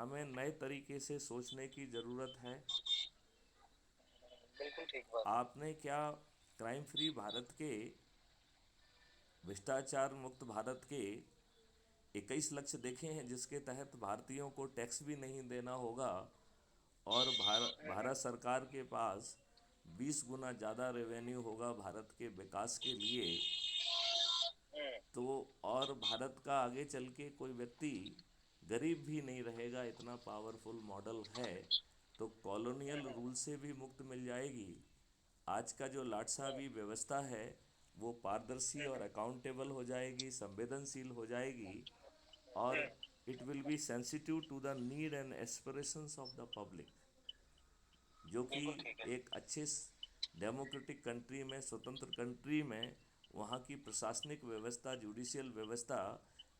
हमें नए तरीके से सोचने की ज़रूरत है। बिल्कुल ठीक बात है। आपने क्या क्राइम फ्री भारत के, भ्रष्टाचार मुक्त भारत के 21 लक्ष्य देखे हैं, जिसके तहत भारतीयों को टैक्स भी नहीं देना होगा और भारत सरकार के पास 20 गुना ज़्यादा रेवेन्यू होगा भारत के विकास के लिए। तो और भारत का आगे चल के कोई व्यक्ति गरीब भी नहीं रहेगा, इतना पावरफुल मॉडल है। तो कॉलोनियल रूल से भी मुक्त मिल जाएगी। आज का जो लाटसाबी व्यवस्था है वो पारदर्शी और अकाउंटेबल हो जाएगी, संवेदनशील हो जाएगी, और it will be sensitive to the need and aspirations of the public, जो कि बिल्कुल ठीक है। एक अच्छे डेमोक्रेटिक कंट्री में, स्वतंत्र कंट्री में, वहाँ की प्रशासनिक व्यवस्था, जुडिशियल व्यवस्था,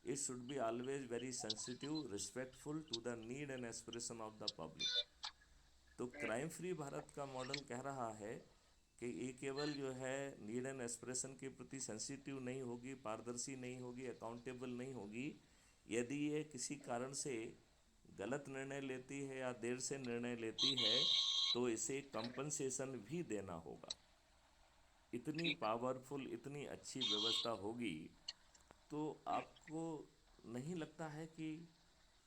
it should be always very sensitive, respectful to the need and aspiration of the public. तो क्राइम फ्री भारत का मॉडल कह रहा है कि ये केवल जो है नीड एंड एस्पिरेशन के प्रति सेंसिटिव नहीं होगी, पारदर्शी नहीं होगी, अकाउंटेबल नहीं होगी। यदि ये किसी कारण से गलत निर्णय लेती है या देर से निर्णय लेती है तो इसे कंपनसेशन भी देना होगा। इतनी ठीक। पावरफुल, इतनी अच्छी व्यवस्था होगी। तो आपको नहीं लगता है कि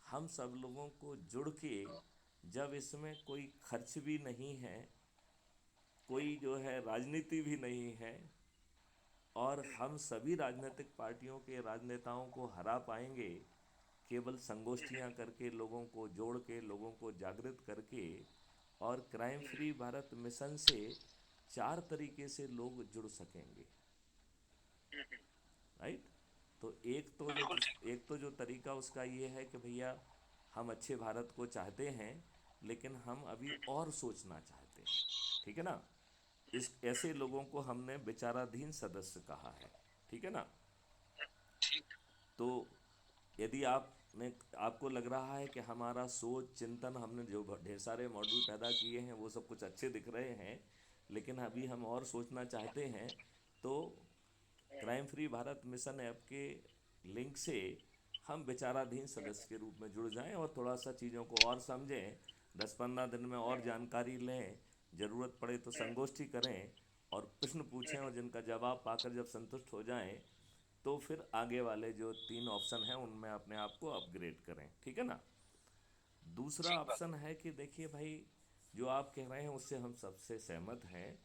हम सब लोगों को जुड़ के, जब इसमें कोई खर्च भी नहीं है, कोई जो है राजनीति भी नहीं है, और हम सभी राजनीतिक पार्टियों के राजनेताओं को हरा पाएंगे केवल संगोष्ठियां करके, लोगों को जोड़ के, लोगों को जागृत करके। और क्राइम फ्री भारत मिशन से चार तरीके से लोग जुड़ सकेंगे, राइट। तो बिल्कुल ठीक। एक तो जो तरीका उसका ये है कि भैया हम अच्छे भारत को चाहते हैं, लेकिन हम अभी और सोचना चाहते हैं, ठीक है ना। इस ऐसे लोगों को हमने विचाराधीन सदस्य कहा है, ठीक है ना। ठीक। तो यदि आपने आपको लग रहा है कि हमारा सोच चिंतन, हमने जो ढेर सारे मॉडल पैदा किए हैं वो सब कुछ अच्छे दिख रहे हैं, लेकिन अभी हम और सोचना चाहते हैं, तो crime free Bharat mission app के लिंक से हम विचाराधीन सदस्य के रूप में जुड़ जाएं और थोड़ा सा चीज़ों को और समझें, 10-15 दिन में और जानकारी लें, ज़रूरत पड़े तो संगोष्ठी करें और प्रश्न पूछें, और जिनका जवाब पाकर जब संतुष्ट हो जाएं तो फिर आगे वाले जो 3 ऑप्शन हैं उनमें अपने आप को अपग्रेड करें, ठीक है ना। दूसरा ठीक बात। ऑप्शन है कि देखिए भाई, जो आप कह रहे हैं उससे हम सबसे सहमत हैं,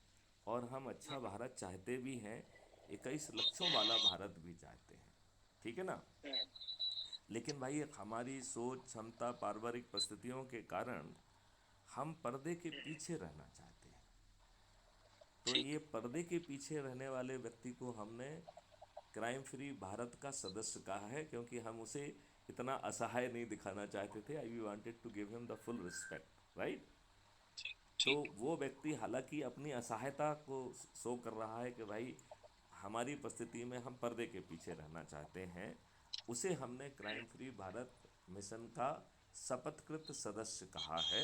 और हम अच्छा भारत चाहते भी हैं, 21 लक्षों वाला भारत भी चाहते हैं, ठीक है ना। लेकिन भाई एक हमारी सोच क्षमता, पारिवारिक परिस्थितियों के कारण हम पर्दे के पीछे रहना चाहते हैं। तो ठीक। ये पर्दे के पीछे रहने वाले व्यक्ति को हमने क्राइम फ्री भारत का सदस्य कहा है, क्योंकि हम उसे इतना असहाय नहीं दिखाना चाहते थे। I we wanted to give him the full respect, right. तो ठीक। वो व्यक्ति हालांकि अपनी असहायता को शो कर रहा है कि भाई हमारी परिस्थिति में हम पर्दे के पीछे रहना चाहते हैं, उसे हमने क्राइम फ्री भारत मिशन का शपथकृत सदस्य कहा है,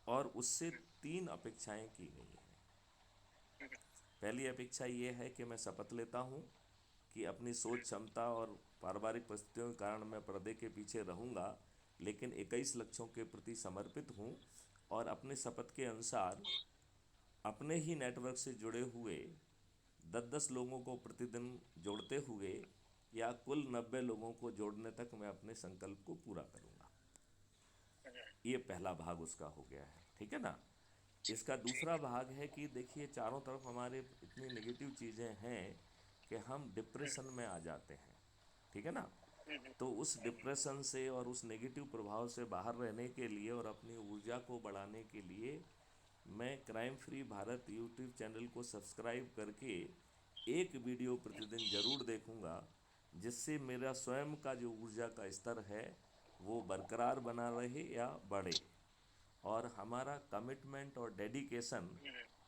और उससे 3 अपेक्षाएं की गई हैं। पहली अपेक्षा ये है कि मैं शपथ लेता हूँ कि अपनी सोच क्षमता और पारिवारिक परिस्थितियों के कारण मैं पर्दे के पीछे रहूँगा, लेकिन 21 लक्षों के प्रति समर्पित हूँ, और अपने शपथ के अनुसार अपने ही नेटवर्क से जुड़े हुए 10-10 लोगों को प्रतिदिन जोड़ते हुए, या कुल 90 लोगों को जोड़ने तक मैं अपने संकल्प को पूरा करूँगा। ये पहला भाग उसका हो गया है, ठीक है ना। इसका दूसरा ठीक। भाग है कि देखिए चारों तरफ हमारे इतनी नेगेटिव चीज़ें हैं कि हम डिप्रेशन में आ जाते हैं, ठीक है ना। तो उस डिप्रेशन से और उस नेगेटिव प्रभाव से बाहर रहने के लिए और अपनी ऊर्जा को बढ़ाने के लिए मैं crime free Bharat YouTube channel को सब्सक्राइब करके एक वीडियो प्रतिदिन ज़रूर देखूंगा, जिससे मेरा स्वयं का जो ऊर्जा का स्तर है वो बरकरार बना रहे या बढ़े, और हमारा कमिटमेंट और डेडिकेशन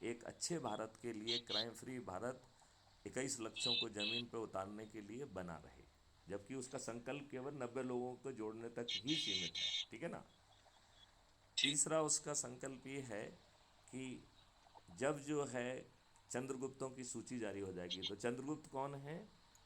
एक अच्छे भारत के लिए, क्राइम फ्री भारत 21 लक्षों को ज़मीन पर उतारने के लिए बना रहे, जबकि उसका संकल्प केवल 90 लोगों को जोड़ने तक ही सीमित है, ठीक है ना। ठीक। तीसरा उसका संकल्प ये है कि जब जो है चंद्रगुप्तों की सूची जारी हो जाएगी, तो चंद्रगुप्त कौन है?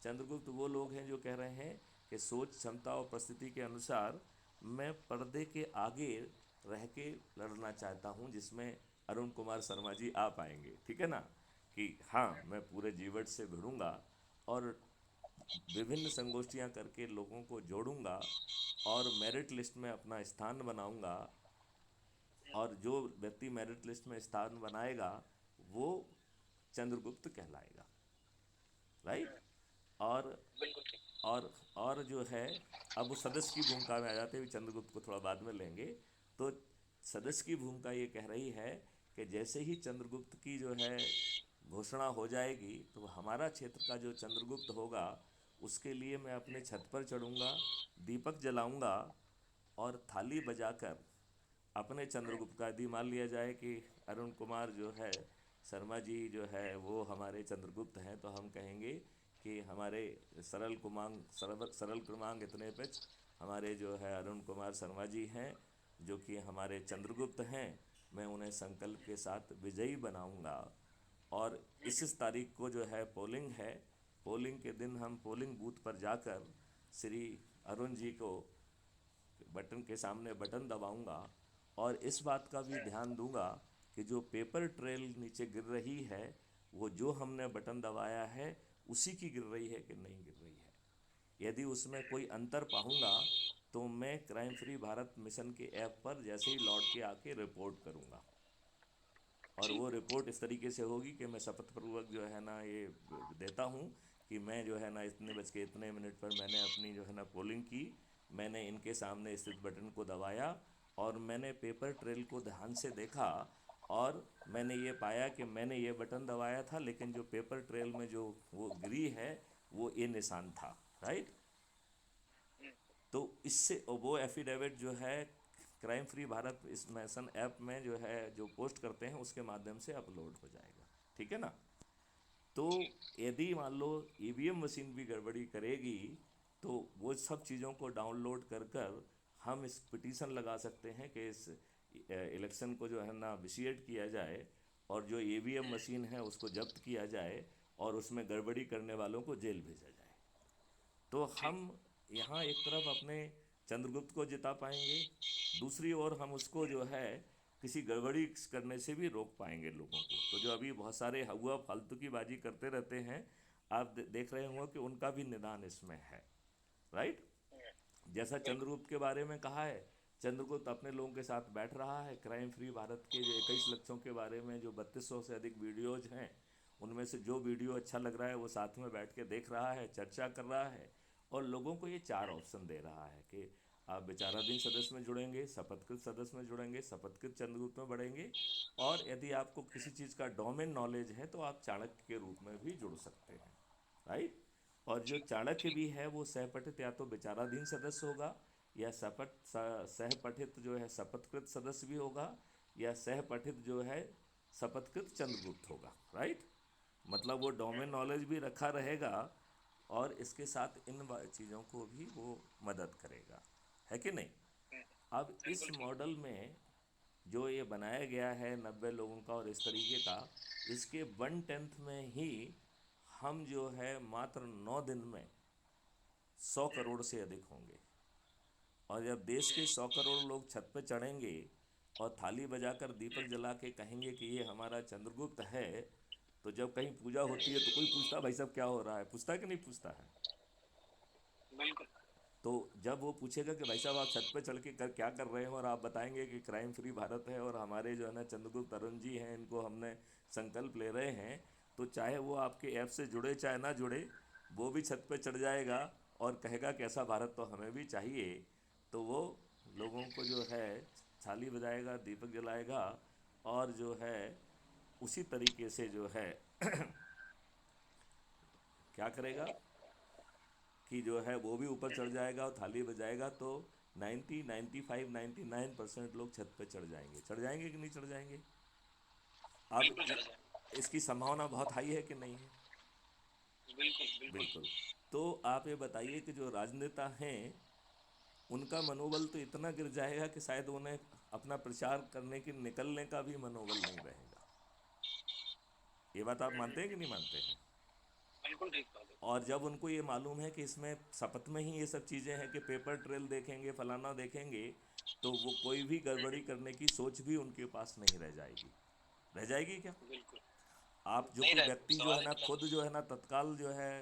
चंद्रगुप्त वो लोग हैं जो कह रहे हैं कि सोच क्षमता और परिस्थिति के अनुसार मैं पर्दे के आगे रह के लड़ना चाहता हूँ, जिसमें अरुण कुमार शर्मा जी आ पाएंगे, ठीक है ना? कि हाँ, मैं पूरे जीवट से भिड़ूंगा और विभिन्न संगोष्ठियां करके लोगों को जोड़ूंगा और मेरिट लिस्ट में अपना स्थान बनाऊंगा, और जो व्यक्ति मेरिट लिस्ट में स्थान बनाएगा वो चंद्रगुप्त कहलाएगा, राइट? और बिल्कुल ठीक। और और जो है, अब वो सदस्य की भूमिका में आ जाते हैं, चंद्रगुप्त को थोड़ा बाद में लेंगे। तो सदस्य की भूमिका ये कह रही है कि जैसे ही चंद्रगुप्त की जो है घोषणा हो जाएगी, तो हमारा क्षेत्र का जो चंद्रगुप्त होगा उसके लिए मैं अपने छत पर चढ़ूँगा, दीपक जलाऊँगा और थाली बजाकर अपने चंद्रगुप्त का, यदि मान लिया जाए कि अरुण कुमार जो है शर्मा जी जो है वो हमारे चंद्रगुप्त हैं, तो हम कहेंगे कि हमारे सरल क्रमांक इतने पे हमारे जो है अरुण कुमार शर्मा जी हैं, जो कि हमारे चंद्रगुप्त हैं। मैं उन्हें संकल्प के साथ विजयी बनाऊंगा, और इस तारीख को जो है पोलिंग है, पोलिंग के दिन हम पोलिंग बूथ पर जाकर श्री अरुण जी को बटन के सामने बटन दबाऊंगा, और इस बात का भी ध्यान दूंगा कि जो पेपर ट्रेल नीचे गिर रही है वो जो हमने बटन दबाया है उसी की गिर रही है कि नहीं गिर रही है। यदि उसमें कोई अंतर पाऊंगा तो मैं क्राइम फ्री भारत मिशन के ऐप पर जैसे ही लौट के आके रिपोर्ट करूंगा, और वो ठीक। रिपोर्ट इस तरीके से होगी कि मैं शपथ पूर्वक जो है ना ये देता हूँ कि मैं जो है ना इतने बज के इतने मिनट पर मैंने अपनी जो है ना पोलिंग की, मैंने इनके सामने स्थित बटन को दबाया और मैंने पेपर ट्रेल को ध्यान से देखा, और मैंने ये पाया कि मैंने ये बटन दबाया था लेकिन जो पेपर ट्रेल में जो वो गिरी है वो ये निशान था, राइट? तो इससे वो एफिडेविट जो है क्राइम फ्री भारत इस मिशन ऐप में जो है जो पोस्ट करते हैं उसके माध्यम से अपलोड हो जाएगा, ठीक है ना? तो यदि मान लो ईवीएम मशीन भी गड़बड़ी करेगी तो वो सब चीज़ों को डाउनलोड कर कर हम इस पिटीशन लगा सकते हैं कि इस इलेक्शन को जो है ना विशिएट किया जाए, और जो ईवीएम मशीन है उसको जब्त किया जाए और उसमें गड़बड़ी करने वालों को जेल भेजा जाए। तो हम यहाँ एक तरफ अपने चंद्रगुप्त को जिता पाएंगे, दूसरी ओर हम उसको जो है किसी गड़बड़ी करने से भी रोक पाएंगे लोगों को। तो जो अभी बहुत सारे हुआ फालतू की बाजी करते रहते हैं, आप देख रहे होंगे कि उनका भी निदान इसमें है, राइट? जैसा बिल्कुल। चंद्रगुप्त के बारे में कहा है, चंद्रगुप्त अपने लोगों के साथ बैठ रहा है, क्राइम फ्री भारत के जो 21 लक्षों के बारे में जो 3200 से अधिक वीडियोज हैं उनमें से जो वीडियो अच्छा लग रहा है वो साथ में बैठ के देख रहा है, चर्चा कर रहा है, और लोगों को ये 4 ऑप्शन दे रहा है कि आप विचाराधीन सदस्य में जुड़ेंगे, शपथकृत सदस्य में जुड़ेंगे, शपथकृत चंद्रगुप्त में बढ़ेंगे, और यदि आपको किसी चीज़ का डोमेन नॉलेज है तो आप चाणक्य के रूप में भी जुड़ सकते हैं, राइट? और जो ठीक। चाणक्य ठीक। भी है वो सहपठित या तो विचाराधीन सदस्य होगा, या सहपठित जो है शपथकृत सदस्य भी होगा, या सहपठित जो है शपथकृत चंद्रगुप्त होगा, राइट? मतलब वो डोमेन नॉलेज भी रखा रहेगा और इसके साथ इन चीज़ों को भी वो मदद करेगा, है कि नहीं? अब इस बिल्कुल ठीक। मॉडल में जो ये बनाया गया है 90 लोगों का और इस तरीके का, इसके 1/10 में ही हम जो है मात्र 9 दिन में 100 करोड़ से अधिक होंगे। और जब देश के 100 करोड़ लोग छत पे चढ़ेंगे और थाली बजाकर दीपक जला के कहेंगे कि ये हमारा चंद्रगुप्त है, तो जब कहीं पूजा होती है तो कोई पूछता है भाई साहब क्या हो रहा है, पूछता है कि नहीं पूछता है? बिल्कुल। तो जब वो पूछेगा कि भाई साहब आप छत पे चढ़ के क्या कर रहे हैं, और आप बताएंगे कि क्राइम फ्री भारत है और हमारे जो है ना चंद्रगुप्त अरुण जी हैं, इनको हमने संकल्प ले रहे हैं, तो चाहे वो आपके ऐप से जुड़े चाहे ना जुड़े, वो भी छत पे चढ़ जाएगा और कहेगा कि ऐसा भारत तो हमें भी चाहिए। तो वो लोगों को जो है थाली बजाएगा, दीपक जलाएगा, और जो है उसी तरीके से जो है क्या करेगा कि जो है वो भी ऊपर चढ़ जाएगा और थाली बजाएगा, तो 95-99% लोग छत पे चढ़ जाएंगे कि नहीं चढ़ जाएंगे? अब बिल्कुल चला जाए। इसकी संभावना बहुत हाई है कि नहीं है? बिल्कुल बिल्कुल। बिल्कुल। तो आप ये बताइए कि जो राजनेता हैं उनका मनोबल तो इतना गिर जाएगा कि शायद उन्हें अपना प्रचार करने के निकलने का भी मनोबल नहीं रहेगा। ये बात आप मानते हैं कि नहीं मानते हैं? बिल्कुल ठीक बात है। और जब उनको ये मालूम है कि इसमें शपथ में ही ये सब चीज़ें हैं कि पेपर ट्रेल देखेंगे, फलाना देखेंगे, तो वो कोई भी गड़बड़ी करने की सोच भी उनके पास नहीं रह जाएगी। रह जाएगी क्या? बिल्कुल। आप जो नहीं कोई रहे, व्यक्ति जो सवाल है ही ना, खत्म। खुद जो है ना, तत्काल जो है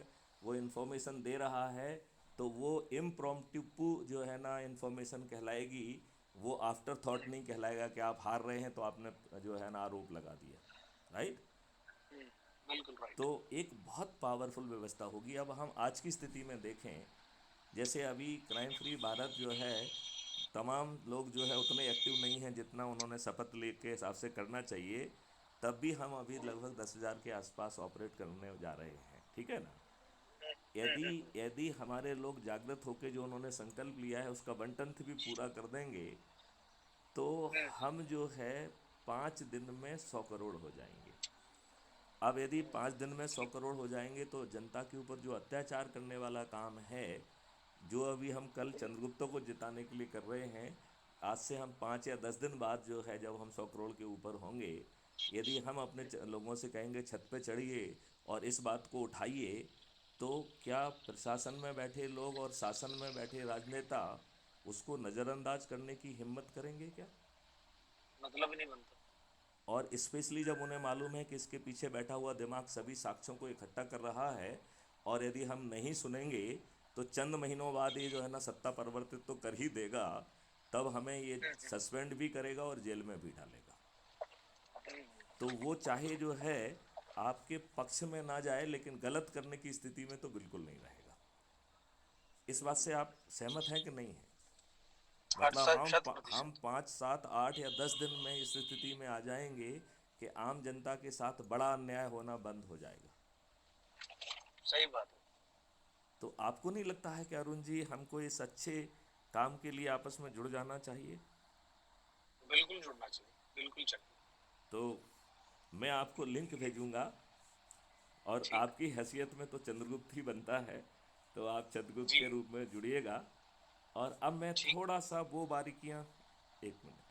वो इन्फॉर्मेशन दे रहा है, तो वो इम्प्रॉम्प्टू जो है ना इन्फॉर्मेशन कहलाएगी। वो आफ्टर थॉट नहीं कहलाएगा कि आप हार रहे हैं तो आपने जो है ना आरोप लगा दिया। राइट? हम्म, बिल्कुल तो राइट। एक बहुत पावरफुल व्यवस्था होगी। अब हम आज की स्थिति में देखें, जैसे अभी क्राइम फ्री भारत जो है, तमाम लोग जो है उतने एक्टिव नहीं हैं जितना उन्होंने शपथ ले के हिसाब से करना चाहिए। तब भी हम अभी लगभग 10,000 के आसपास ऑपरेट करने जा रहे हैं, ठीक है ना? यदि यदि हमारे लोग जागृत होकर जो उन्होंने संकल्प लिया है उसका बंटंथ भी पूरा कर देंगे, तो हम जो है 5 दिन में 100 करोड़ हो जाएंगे। अब यदि 5 दिन में 100 करोड़ हो जाएंगे तो जनता के ऊपर जो अत्याचार करने वाला काम है, जो अभी हम कल चंद्रगुप्तों को जिताने के लिए कर रहे हैं, आज से हम 5 या 10 दिन बाद जो है जब हम 100 करोड़ के ऊपर होंगे, यदि हम अपने लोगों से कहेंगे छत पे चढ़िए और इस बात को उठाइए, तो क्या प्रशासन में बैठे लोग और शासन में बैठे राजनेता उसको नज़रअंदाज करने की हिम्मत करेंगे क्या? मतलब ही नहीं बनता। और स्पेशली जब उन्हें मालूम है कि इसके पीछे बैठा हुआ दिमाग सभी साक्ष्यों को इकट्ठा कर रहा है, और यदि हम नहीं सुनेंगे तो चंद महीनों बाद ये जो है ना सत्ता परिवर्तित तो कर ही देगा, तब हमें ये सस्पेंड भी करेगा और जेल में भी डालेगा। तो वो चाहे जो है आपके पक्ष में ना जाए, लेकिन गलत करने की स्थिति में तो बिल्कुल नहीं रहेगा। इस बात से आप सहमत हैं कि नहीं हैं? हर मतलब शत हम प्रतिशत 5, 7, 8 या 10 दिन में इस स्थिति में आ जाएंगे कि आम जनता के साथ बड़ा अन्याय होना बंद हो जाएगा। सही बात है। तो आपको नहीं लगता है कि अरुण जी हमको इस अच्छे काम के लिए आपस में जुड़ जाना चाहिए? बिल्कुल जुड़ना चाहिए, बिल्कुल चाहिए। तो मैं आपको लिंक भेजूंगा, और ठीक। आपकी हैसियत में तो चंद्रगुप्त ही बनता है, तो आप चंद्रगुप्त जी। के रूप में जुड़िएगा। और अब मैं ठीक। थोड़ा सा वो बारीकियां, एक मिनट।